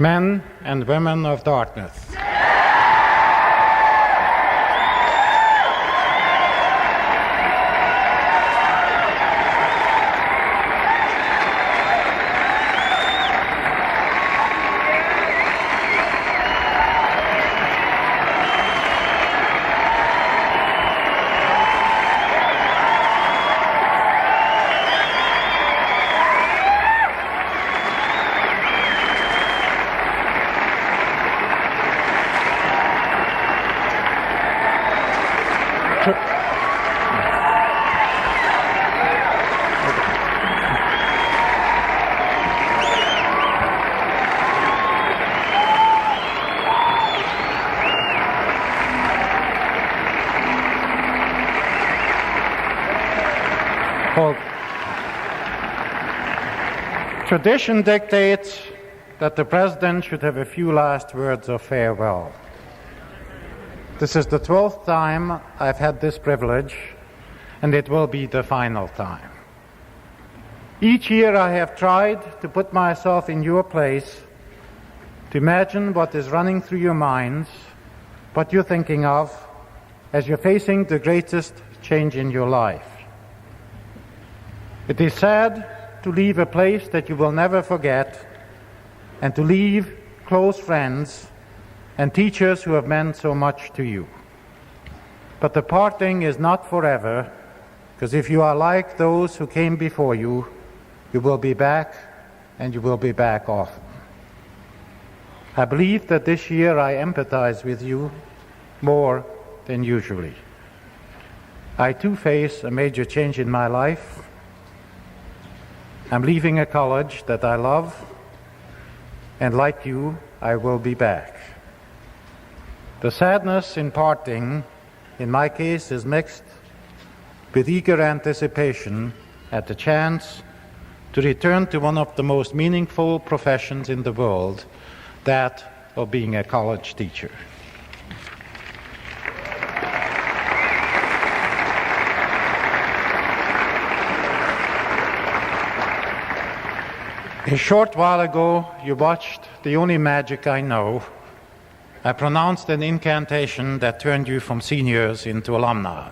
Men and women of Dartmouth, tradition dictates that the President should have a few last words of farewell. This is the 12th time I've had this privilege, and it will be the final time. Each year I have tried to put myself in your place, to imagine what is running through your minds, what you're thinking of, as you're facing the greatest change in your life. It is sad to leave a place that you will never forget, and to leave close friends and teachers who have meant so much to you. But the parting is not forever, because if you are like those who came before you, you will be back, and you will be back often. I believe that this year I empathize with you more than usually. I too face a major change in my life. I'm leaving a college that I love, and like you, I will be back. The sadness in parting, in my case, is mixed with eager anticipation at the chance to return to one of the most meaningful professions in the world, that of being a college teacher. A short while ago, you watched The Only Magic I Know. I pronounced an incantation that turned you from seniors into alumni.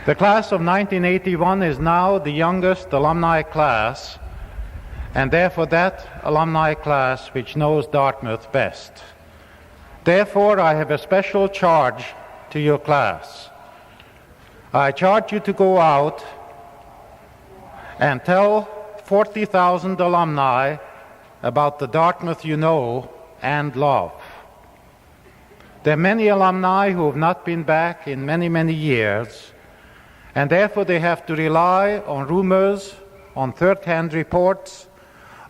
The class of 1981 is now the youngest alumni class, and therefore that alumni class which knows Dartmouth best. Therefore, I have a special charge to your class. I charge you to go out and tell 40,000 alumni about the Dartmouth you know and love. There are many alumni who have not been back in many, many years, and therefore they have to rely on rumors, on third-hand reports,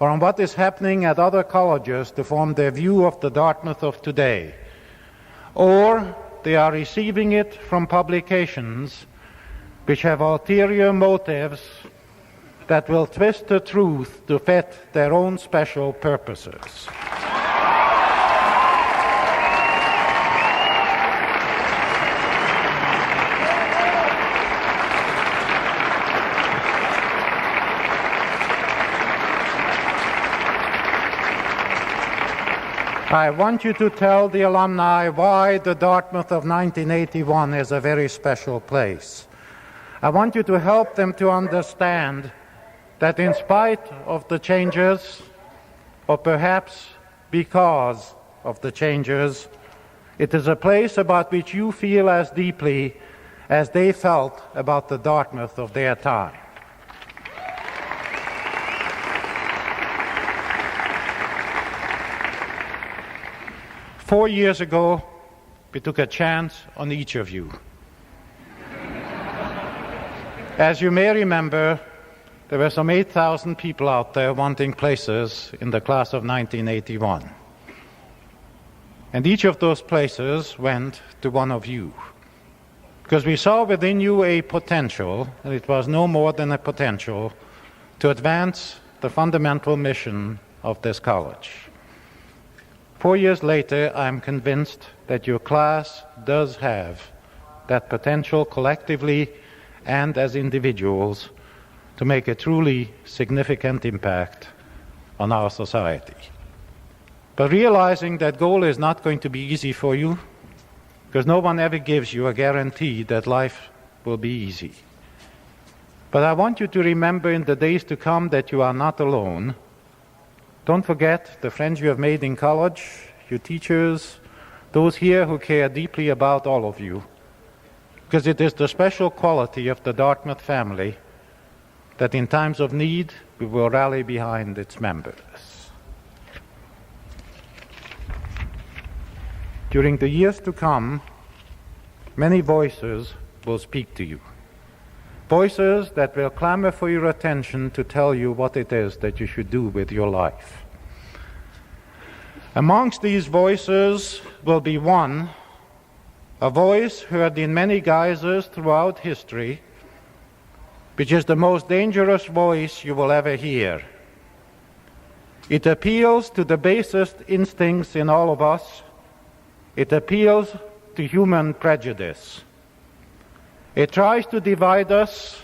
or on what is happening at other colleges to form their view of the Dartmouth of today. Or they are receiving it from publications which have ulterior motives that will twist the truth to fit their own special purposes. I want you to tell the alumni why the Dartmouth of 1981 is a very special place. I want you to help them to understand that in spite of the changes, or perhaps because of the changes, it is a place about which you feel as deeply as they felt about the Dartmouth of their time. Four years ago, we took a chance on each of you. As you may remember, there were some 8,000 people out there wanting places in the class of 1981. And each of those places went to one of you. Because we saw within you a potential, and it was no more than a potential, to advance the fundamental mission of this college. 4 years later, I'm convinced that your class does have that potential collectively and as individuals to make a truly significant impact on our society. But realizing that goal is not going to be easy for you, because no one ever gives you a guarantee that life will be easy. But I want you to remember in the days to come that you are not alone. Don't forget the friends you have made in college, your teachers, those here who care deeply about all of you. Because it is the special quality of the Dartmouth family that in times of need we will rally behind its members. During the years to come, many voices will speak to you. Voices that will clamor for your attention to tell you what it is that you should do with your life. Amongst these voices will be one, a voice heard in many guises throughout history, which is the most dangerous voice you will ever hear. It appeals to the basest instincts in all of us. It appeals to human prejudice. It tries to divide us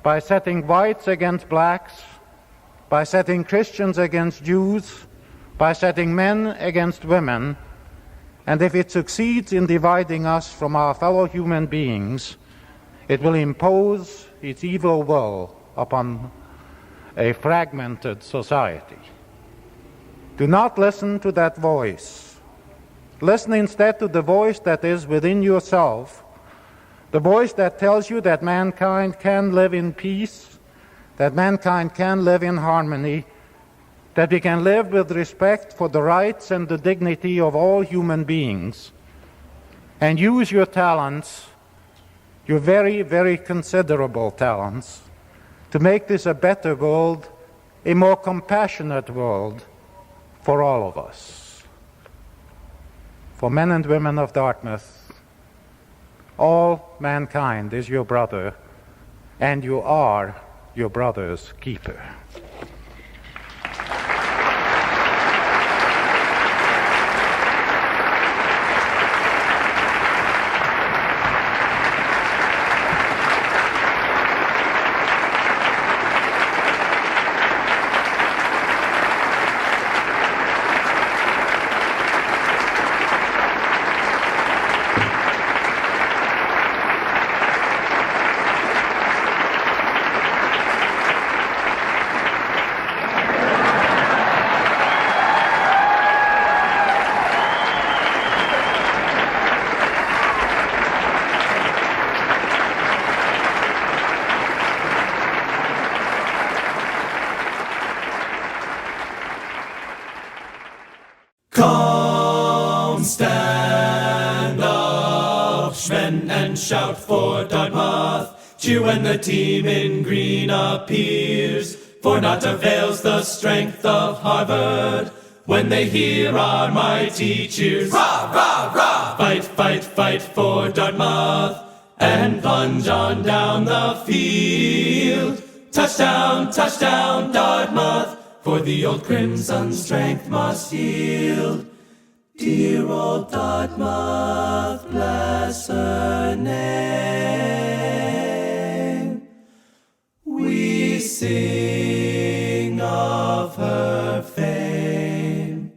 by setting whites against blacks, by setting Christians against Jews, by setting men against women, and if it succeeds in dividing us from our fellow human beings, it will impose its evil will upon a fragmented society. Do not listen to that voice. Listen instead to the voice that is within yourself, the voice that tells you that mankind can live in peace, that mankind can live in harmony, that we can live with respect for the rights and the dignity of all human beings, and use your talents, your very, very considerable talents, to make this a better world, a more compassionate world for all of us. For men and women of Dartmouth, all mankind is your brother, and you are your brother's keeper. Come, stand up, men, and shout for Dartmouth. Cheer when the team in green appears, for naught avails the strength of Harvard when they hear our mighty cheers. Rah, rah, rah! Fight, fight, fight for Dartmouth, and plunge on down the field. Touchdown, touchdown, Dartmouth, for the old Crimson's strength must yield. Dear old Dartmouth, bless her name. We sing of her fame.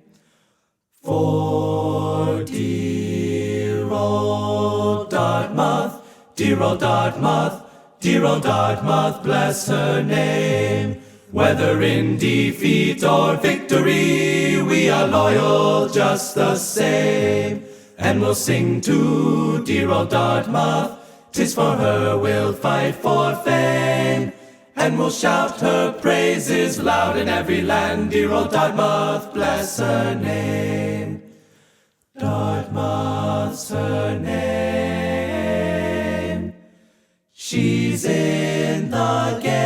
For dear old Dartmouth, dear old Dartmouth, dear old Dartmouth, bless her name. Whether in defeat or victory, we are loyal just the same. And we'll sing to dear old Dartmouth, 'tis for her we'll fight for fame. And we'll shout her praises loud in every land, dear old Dartmouth, bless her name. Dartmouth's her name. She's in the game.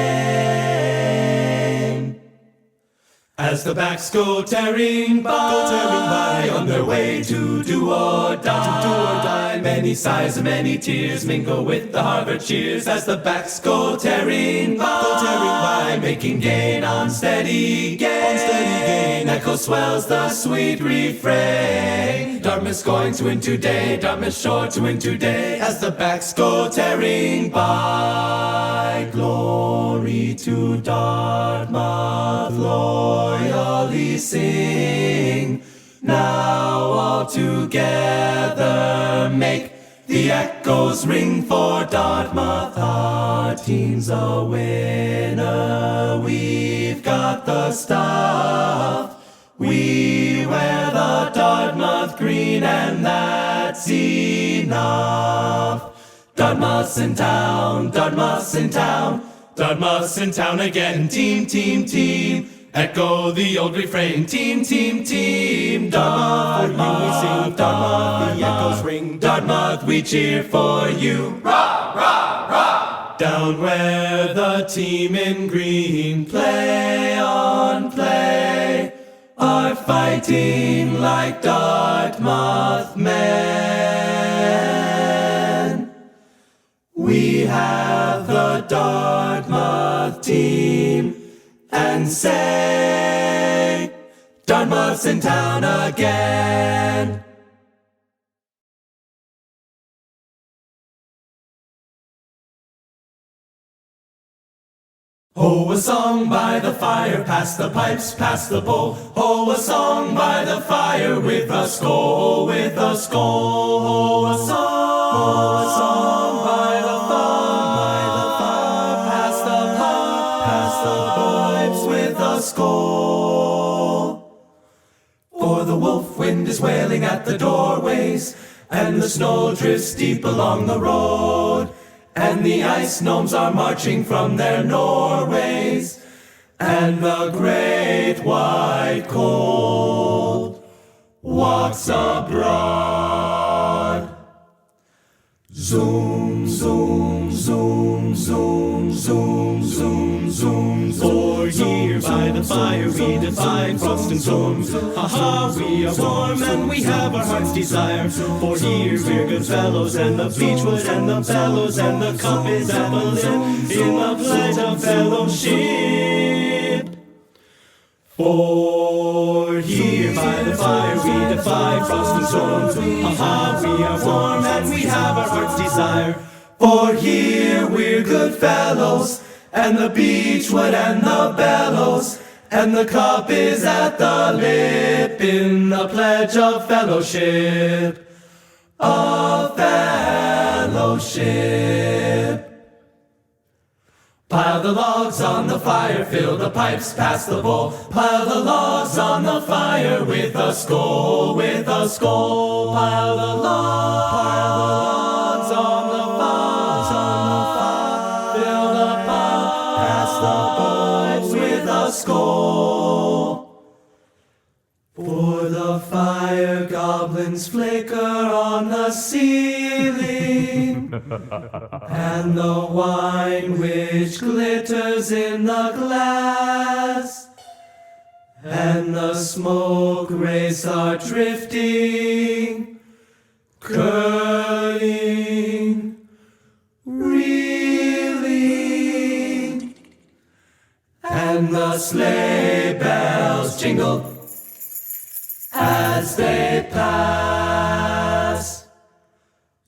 As the backs go tearing by, on their way to do or die, many sighs and many tears mingle with the Harvard cheers. As the backs go tearing by, making gain on steady gain, echo swells the sweet refrain. Dartmouth's going to win today, Dartmouth's sure to win today. As the backs go tearing by, glory to Dartmouth, loyally sing. Now all together make the echoes ring for Dartmouth. Our team's a winner. We've got the stuff. We wear the Dartmouth green, and that's enough. Dartmouth's in town, Dartmouth's in town, Dartmouth's in town again. Team, team, team, echo the old refrain. Team, team, team, Dartmouth, for you we sing. Dartmouth, the echoes ring. Dartmouth, we cheer for you. Rah, rah, rah! Down where the team in green play on play are fighting like Dartmouth men. We have the Dartmouth team and say, Dartmouth's in town again. Oh, a song by the fire, pass the pipes, pass the bowl. Oh, a song by the fire with a skull, with a skull. Oh, a song by the fire, pass the pipes with a skull. For the wolf wind is wailing at the doorways, and the snow drifts deep along the road. And the ice gnomes are marching from their Norways, and the great white cold walks abroad. Zoom, zoom, zoom, zoom, zoom, zoom, zoom. For here by the fire we defy frost and storms. Ha-ha, we are warm and we have our heart's desire. For here we're good fellows, and the beechwood and the bellows, and the cup is at the lip in the pledge of fellowship. For here by the fire we defy frost and storms. Ha-ha, we are warm and we have our heart's desire. For here we're good fellows, and the beechwood and the bellows, and the cup is at the lip in the pledge of fellowship. Of fellowship. Pile the logs on the fire, fill the pipes, pass the bowl. Pile the logs on the fire with a skull, with a skull. Pile the logs on the fire, fill the pipes, pass the bowls with a skull. For the fire goblins flicker on the ceiling, and the wine which glitters in the glass, and the smoke wraiths are drifting, curling, reeling, and the sleigh bells jingle as they pass.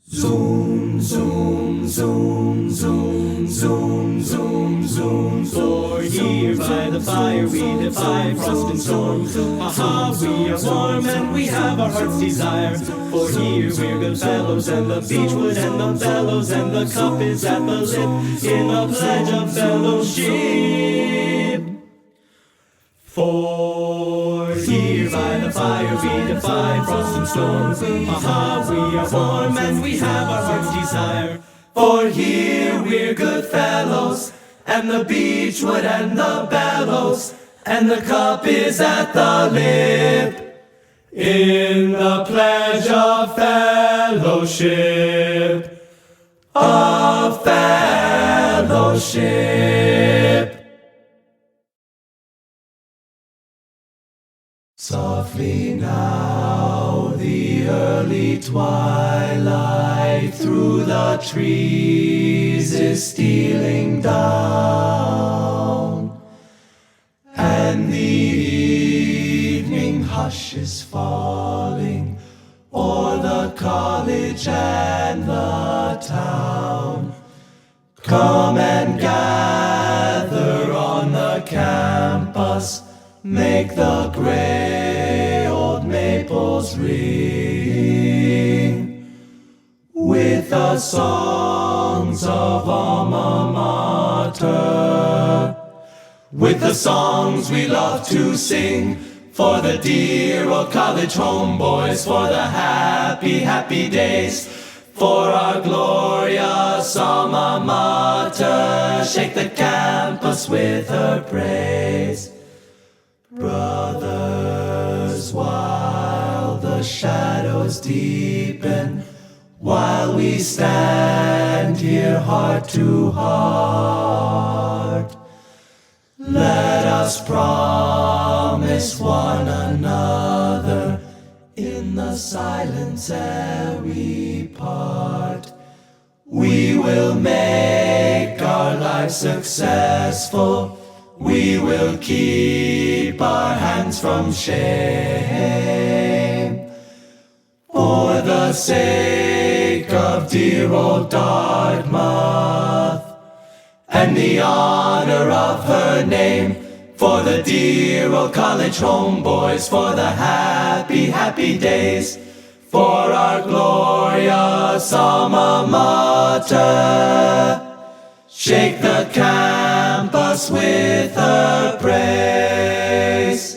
Zoom, zoom, zoom, zoom, zoom, zoom, zoom. For here by the fire we defy frost and storm. Ha-ha, we are warm and we have our heart's desire. For here we're good fellows, and the beechwood and the bellows, and the cup is at the lip in a pledge of fellowship. For here by the fire we defy frost and storms. Ha-ha, we are warm and we have our heart's desire. For here we're good fellows, and the beechwood and the bellows, and the cup is at the lip in the pledge of fellowship. Of fellowship. Softly now the early twilight through the trees is stealing down, and the evening hush is falling o'er the college and the town. Come and gather on the campus, make the gray old maple bells ring with the songs of alma mater, with the songs we love to sing for the dear old college homeboys, for the happy, happy days, for our glorious alma mater. Shake the campus with her praise. Brothers, while the shadows deepen, while we stand here heart to heart, let us promise one another in the silence ere we part, we will make our lives successful. We will keep our hands from shame. For the sake of dear old Dartmouth and the honor of her name, for the dear old college homeboys, for the happy, happy days, for our glorious alma mater. Shake the campus with her praise.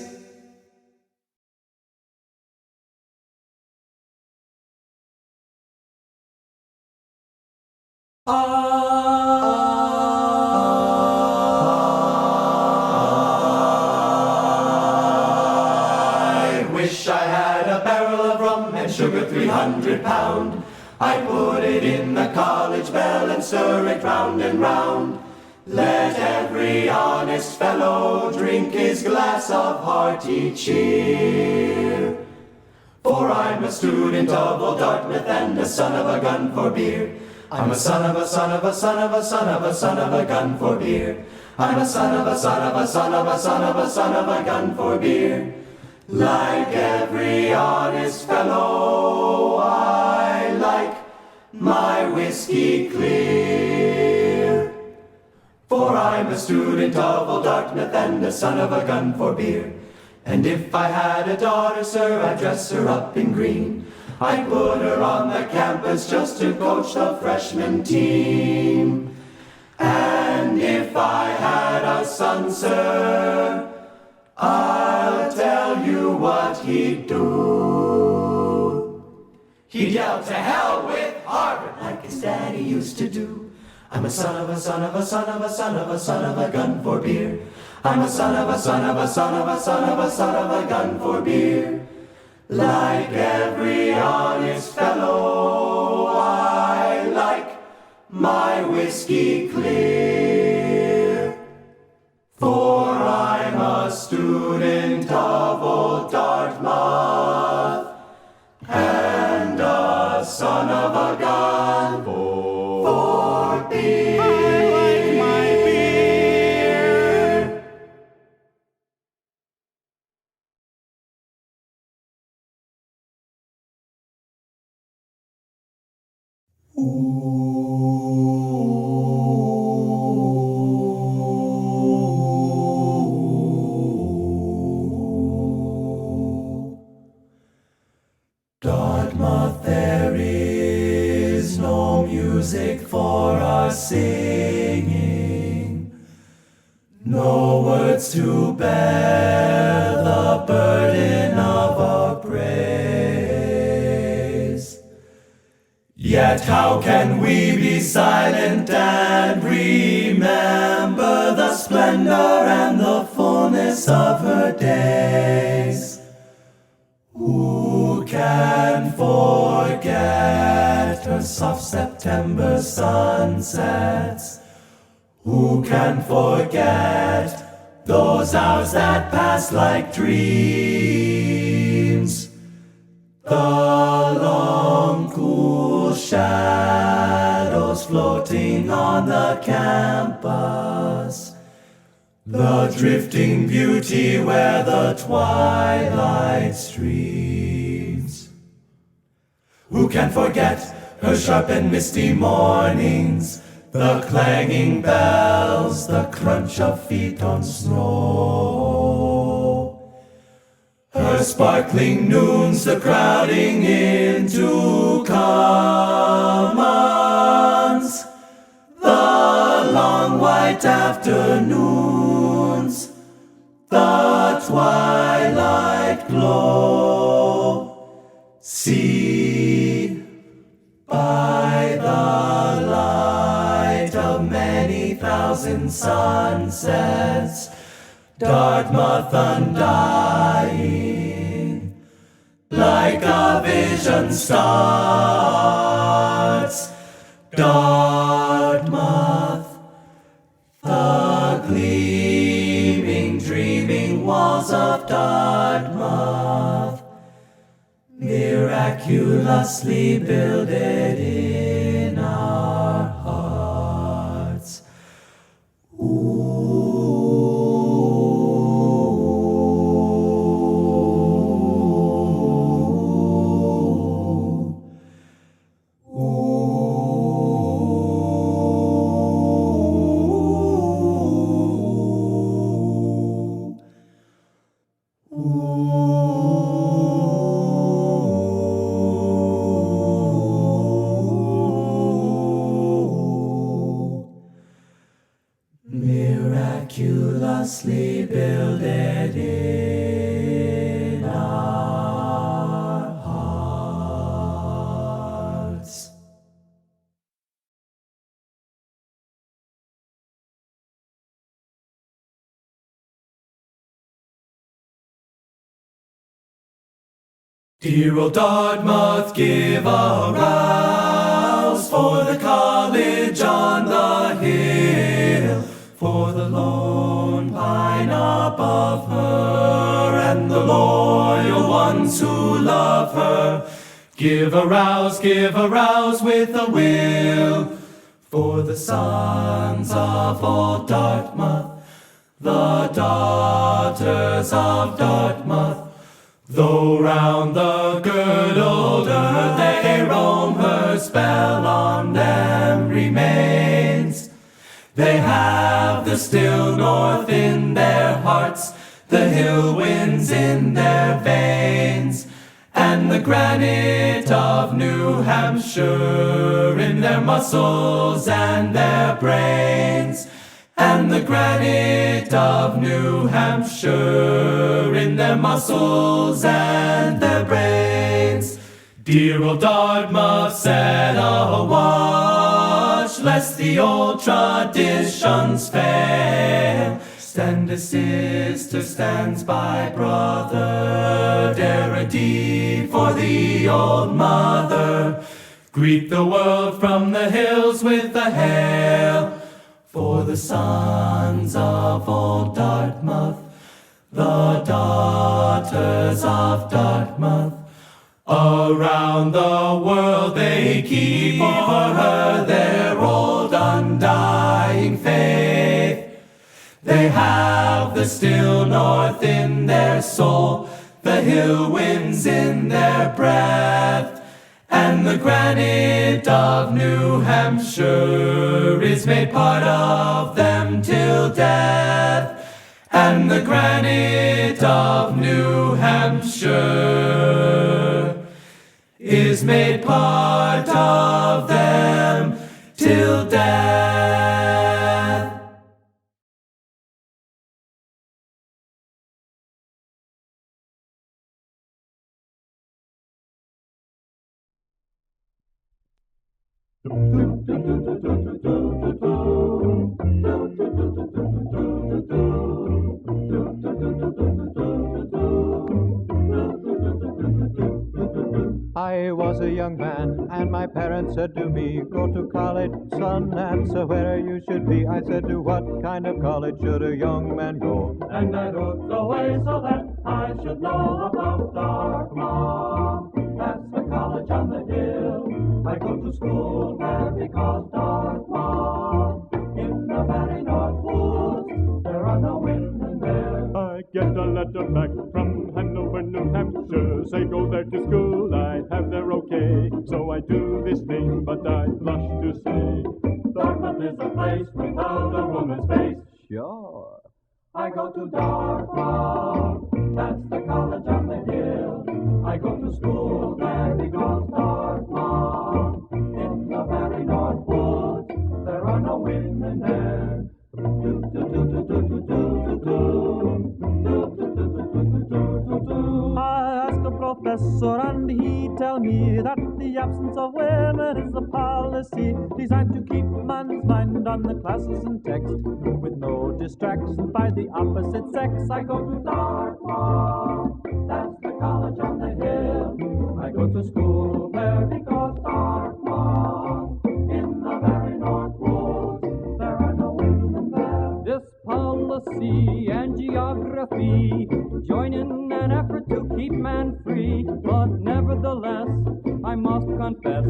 I wish I had a barrel of rum and sugar 300 pound. I put it in the college bell and stir it round and round. Let every honest fellow drink his glass of hearty cheer. For I'm a student of old Dartmouth and a son of a gun for beer. I'm a son of a son of a son of a son of a son of a gun for beer. I'm a son of a son of a son of a son of a son of a gun for beer. Like every honest fellow, I like my whiskey clear. For I'm a student of old Dartmouth and a son of a gun for beer. And if I had a daughter, sir, I'd dress her up in green. I'd put her on the campus just to coach the freshman team. And if I had a son, sir, I'll tell you what he'd do. He'd yell to hell with Harvard like his daddy used to do. I'm a son of a son of a son of a son of a son of a gun for beer. I'm a son of a son of a son of a son of a son of a gun for beer. Like every honest fellow, I like my whiskey clear. For I'm a student of old Dartmouth and a son of a gun for beer. Dartmouth, there is no music for our singing, no words to bear the burden of our praise. Yet how can we be silent and remember the splendor and the fullness of her days? Who can forget her soft September sunsets? Who can forget those hours that passed like dreams? The long cool shadows floating on the campus, the drifting beauty where the twilight streams. Who can forget her sharp and misty mornings, the clanging bells, the crunch of feet on snow, her the sparkling noons, the crowding into commons, the long white afternoons, the twilight glow. See, by the light of many thousand sunsets, Dartmouth undying, like a vision starts. Dartmouth, the gleaming, dreaming walls of Dartmouth, miraculously builded in our hearts. Miraculously builded in our hearts. Dear old Dartmouth, give a rouse for the college on the hill, for the lone pine above her, and the loyal ones who love her. Give a rouse with a will, for the sons of old Dartmouth, the daughters of Dartmouth. Though round the girdled earth they roam, her spell on them remains. They have the still north in their hearts, the hill winds in their veins, and the granite of New Hampshire in their muscles and their brains. And the granite of New Hampshire in their muscles and their brains. Dear old Dartmouth, set a watch, lest the old traditions fail. Stand as sister stands by brother, dare a deed for the old mother. Greet the world from the hills with a hail, for the sons of old Dartmouth, the daughters of Dartmouth. Around the world they keep for her their old undying faith. They have the still north in their soul, the hill winds in their breath, and the granite of New Hampshire is made part of them till death. And the granite of New Hampshire is made part of them till death. I was a young man, and my parents said to me, go to college, son, answer where you should be. I said, to what kind of college should a young man go? And I looked away so that I should know about Dartmouth. That's the college on the hill. I go to school there because Dartmouth, in the very north woods, there are no women there. I get a letter back from Hanover, New Hampshire. Say go there to school, I have their okay. So I do this thing, but I blush to say Dartmouth is a place without a woman's face. Sure. I go to Dartmouth, that's the college on the hill. to school there because Dartmouth, in the very north woods, there are no women there. I asked a professor and he tell me that the absence of women is a policy designed to keep man's mind on the classes and text with no distractions by the opposite sex. I go to Dartmouth, that's the college on the hill. I go to school there because Dartmouth, in the very north woods, there are no women there. This policy and geography join in an effort to keep man free, but nevertheless, I must confess,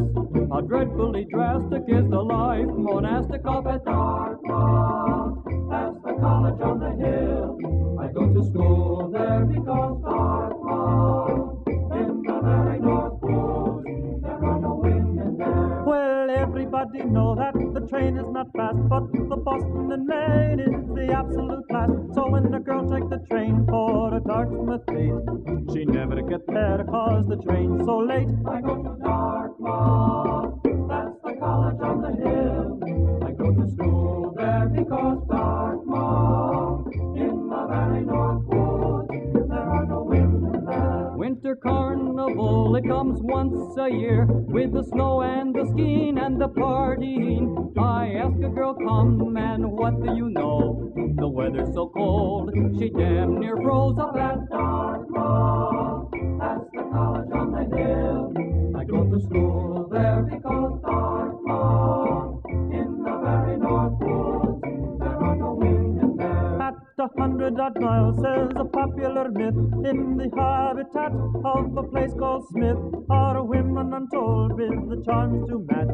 how dreadfully drastic is the life monastic of at Dartmouth. That's the college on the hill. I go to school there because Dartmouth, in the very north woods, there are no women there. Well, everybody know that the train is not fast, but the Boston and Maine is the absolute last. So when a girl takes the train for a Dartmouth date, she never gets there cause the train's so late. I go to Dartmouth, that's the college on the hill. I go to school there because Dartmouth, in the very north woods, there are no women there. Winter carnival, it comes once a year with the snow and the skiing and the partying. I ask a girl, come, and what do you know? The weather's so cold, she damn near froze up at Dartmouth. That's the college on the hill. I go to school there because Dartmouth, in the very north woods, there are no women there. At 100-odd miles, says a popular myth, in the habitat of a place called Smith, are women untold with the charms to match.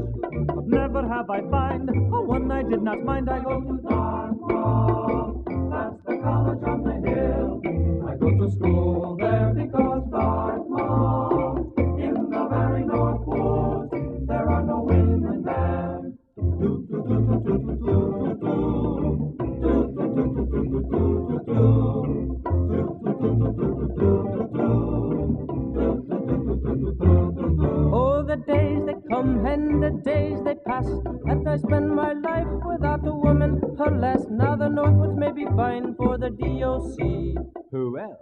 But never have I find one I did not mind. I go to Dartmouth, that's the college on the hill. I go to school there because Dartmouth, in the very north woods, there are no women there. Oh, the days they come and the days they pass, and I spend my life without a woman. Alas, now the Northwoods may be fine for the DOC. Who else?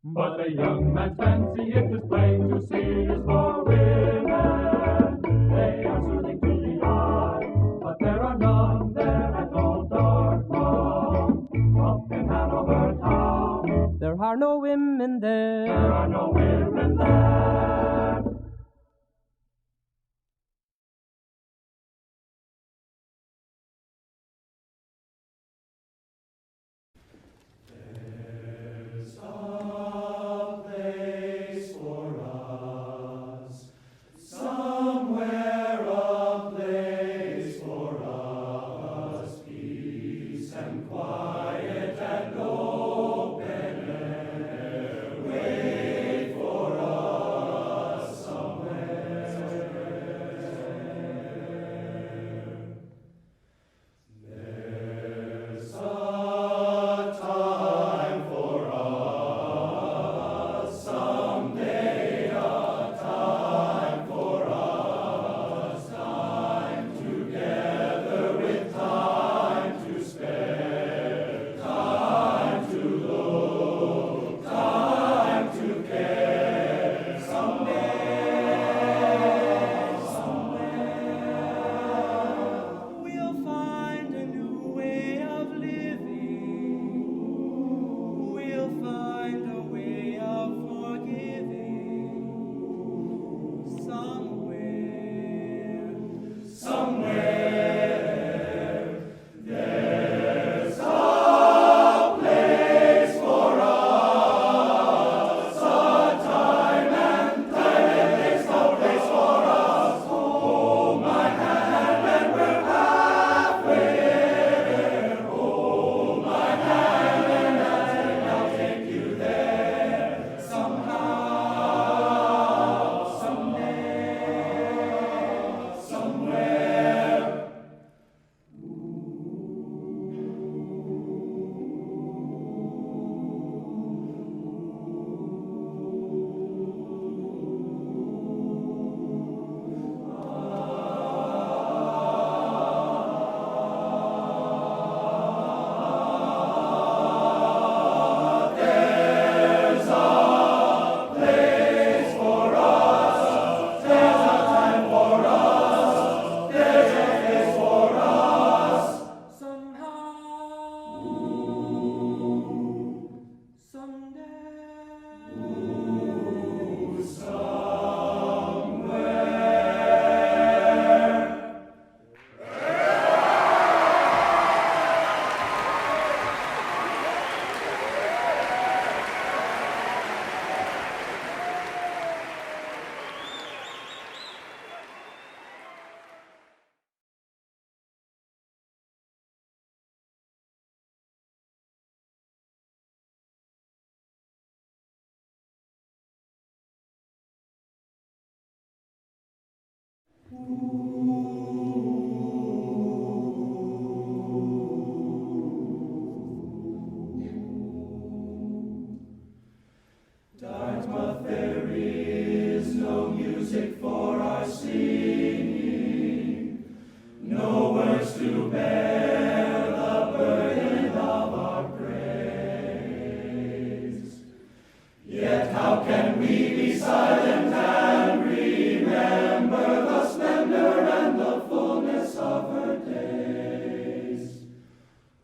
But a young man's fancy, it is plain to see, is for women. They are soothing to the eye, but there are none there at old Dartmouth, up in Hanover town. There are no women there. There are no women there. Dartmouth, there is no music for our singing, no words to bear the burden of our praise. Yet how can we be silent and remember the splendor and the fullness of her days?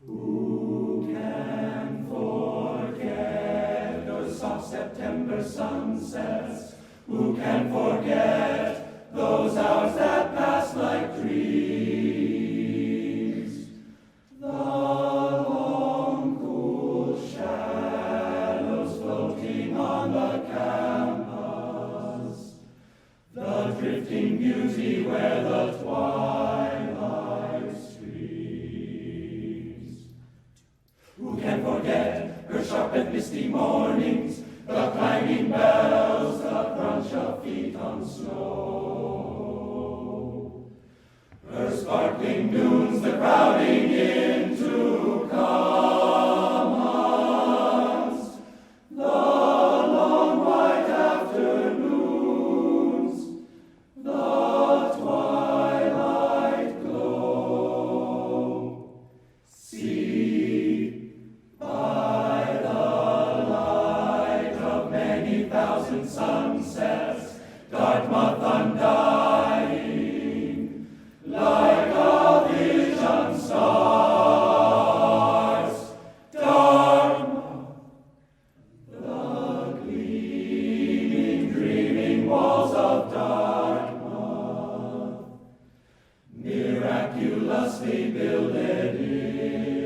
Who can forget those soft September sunsets? Who can forget those hours that pass like dreams? The long cool shadows floating on the campus, the drifting beauty where the twilight streams. Who can forget her sharp and misty mornings, the clanging bells, the crunch of feet on snow, her sparkling noons, the crowding into commons, the long white afternoons, the twilight glow. See, by the light of many thousand sunsets, Dartmouth undying, like a vision stars. Dartmouth, the gleaming, dreaming walls of Dartmouth, miraculously builded in